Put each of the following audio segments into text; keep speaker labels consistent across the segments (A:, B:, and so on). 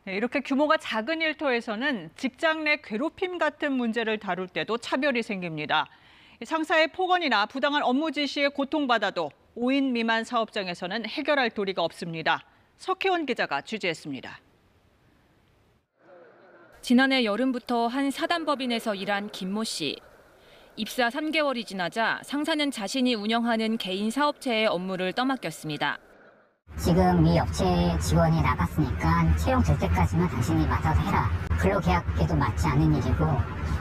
A: 네, 이렇게 규모가 작은 일터에서는 직장 내 괴롭힘 같은 문제를 다룰 때도 차별이 생깁니다. 상사의 폭언이나 부당한 업무 지시에 고통받아도 5인 미만 사업장에서는 해결할 도리가 없습니다. 석혜원 기자가 취재했습니다.
B: 지난해 여름부터 한 사단법인에서 일한 김모 씨. 입사 3개월이 지나자 상사는 자신이 운영하는 개인 사업체의 업무를 떠맡겼습니다.
C: 지금 이 업체 지원이 나갔으니까 채용 될 때까지만 당신이 맡아서 해라. 근로계약에도 맞지 않는 일이고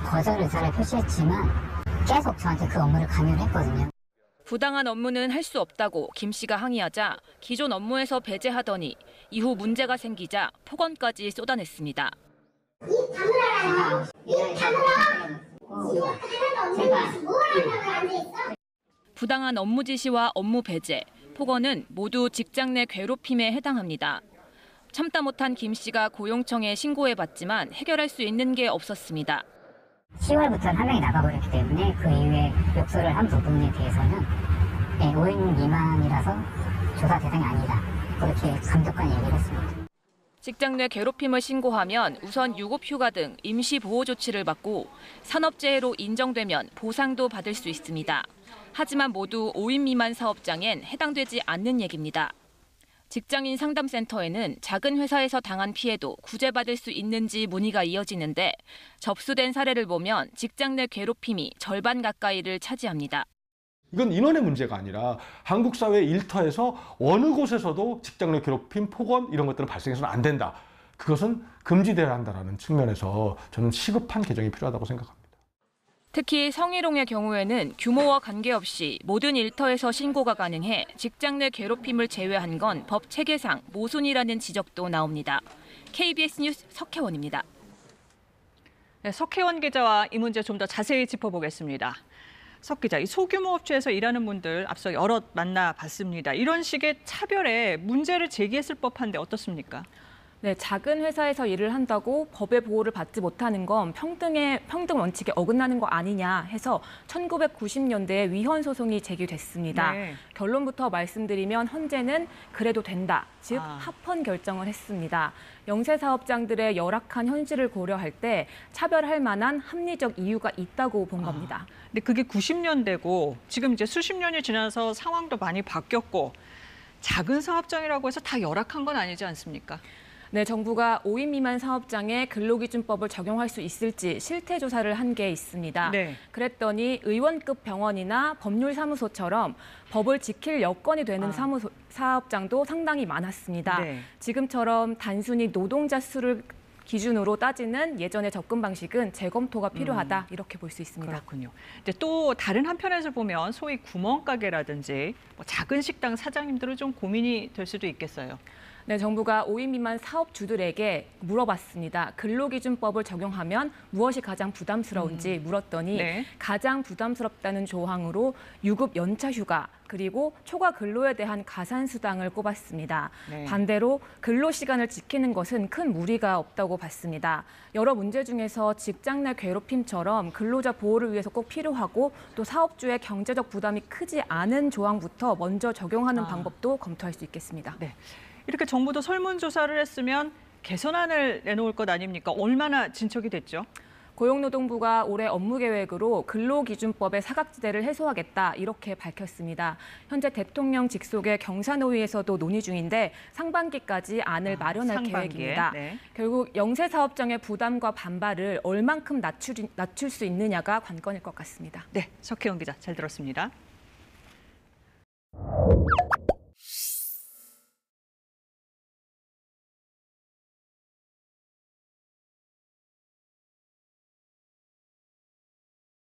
C: 거절 의사를 표시했지만 계속 저한테 그 업무를 강요를 했거든요.
B: 부당한 업무는 할 수 없다고 김 씨가 항의하자 기존 업무에서 배제하더니 이후 문제가 생기자 폭언까지 쏟아냈습니다.
C: 입 다물어라. 입 다물어.
B: 부당한 업무 지시와 업무 배제, 폭언은 모두 직장 내 괴롭힘에 해당합니다. 참다 못한 김 씨가 고용청에 신고해봤지만 해결할 수 있는 게 없었습니다.
C: 10월부터 한 명이 나가버렸기 때문에 그 이후에 욕설을 한 부분에 대해서는 5인 미만이라서 조사 대상이 아니다. 그렇게 감독관 얘기를 했습니다.
B: 직장 내 괴롭힘을 신고하면 우선 유급휴가 등 임시보호 조치를 받고 산업재해로 인정되면 보상도 받을 수 있습니다. 하지만 모두 5인 미만 사업장엔 해당되지 않는 얘기입니다. 직장인 상담센터에는 작은 회사에서 당한 피해도 구제받을 수 있는지 문의가 이어지는데 접수된 사례를 보면 직장 내 괴롭힘이 절반 가까이를 차지합니다.
D: 이건 인원의 문제가 아니라 한국 사회 일터에서 어느 곳에서도 직장 내 괴롭힘, 폭언 이런 것들은 발생해서는 안 된다. 그것은 금지돼야 한다는 측면에서 저는 시급한 개정이 필요하다고 생각합니다.
B: 특히 성희롱의 경우에는 규모와 관계없이 모든 일터에서 신고가 가능해 직장 내 괴롭힘을 제외한 건 법 체계상 모순이라는 지적도 나옵니다. KBS 뉴스 석혜원입니다.
A: 네, 석혜원 기자와 이 문제 좀 더 자세히 짚어보겠습니다. 석 기자, 이 소규모 업체에서 일하는 분들 앞서 여럿 만나봤습니다. 이런 식의 차별에 문제를 제기했을 법한데 어떻습니까?
E: 네, 작은 회사에서 일을 한다고 법의 보호를 받지 못하는 건 평등 원칙에 어긋나는 거 아니냐 해서 1990년대에 위헌 소송이 제기됐습니다. 네. 결론부터 말씀드리면 헌재는 그래도 된다, 즉 합헌 결정을 했습니다. 영세 사업장들의 열악한 현실을 고려할 때 차별할 만한 합리적 이유가 있다고 본 겁니다.
A: 근데 그게 90년대고 지금 이제 수십 년이 지나서 상황도 많이 바뀌었고 작은 사업장이라고 해서 다 열악한 건 아니지 않습니까?
E: 네, 정부가 5인 미만 사업장에 근로기준법을 적용할 수 있을지 실태 조사를 한 게 있습니다. 네. 그랬더니 의원급 병원이나 법률사무소처럼 법을 지킬 여건이 되는 사업장도 상당히 많았습니다. 네. 지금처럼 단순히 노동자 수를 기준으로 따지는 예전의 접근 방식은 재검토가 필요하다, 이렇게 볼 수 있습니다.
A: 그렇군요. 근데 또 다른 한편에서 보면 소위 구멍가게라든지 작은 식당 사장님들은 좀 고민이 될 수도 있겠어요.
E: 네, 정부가 5인 미만 사업주들에게 물어봤습니다. 근로기준법을 적용하면 무엇이 가장 부담스러운지 물었더니 네. 가장 부담스럽다는 조항으로 유급 연차 휴가 그리고 초과 근로에 대한 가산수당을 꼽았습니다. 네. 반대로 근로시간을 지키는 것은 큰 무리가 없다고 봤습니다. 여러 문제 중에서 직장 내 괴롭힘처럼 근로자 보호를 위해서 꼭 필요하고 또 사업주의 경제적 부담이 크지 않은 조항부터 먼저 적용하는 방법도 검토할 수 있겠습니다.
A: 네. 이렇게 정부도 설문조사를 했으면 개선안을 내놓을 것 아닙니까? 얼마나 진척이 됐죠?
E: 고용노동부가 올해 업무 계획으로 근로기준법의 사각지대를 해소하겠다 이렇게 밝혔습니다. 현재 대통령 직속의 경사노위에서도 논의 중인데 상반기까지 안을 마련할 계획입니다. 네. 결국 영세 사업장의 부담과 반발을 얼만큼 낮출 수 있느냐가 관건일 것 같습니다.
A: 네, 석혜원 기자 잘 들었습니다.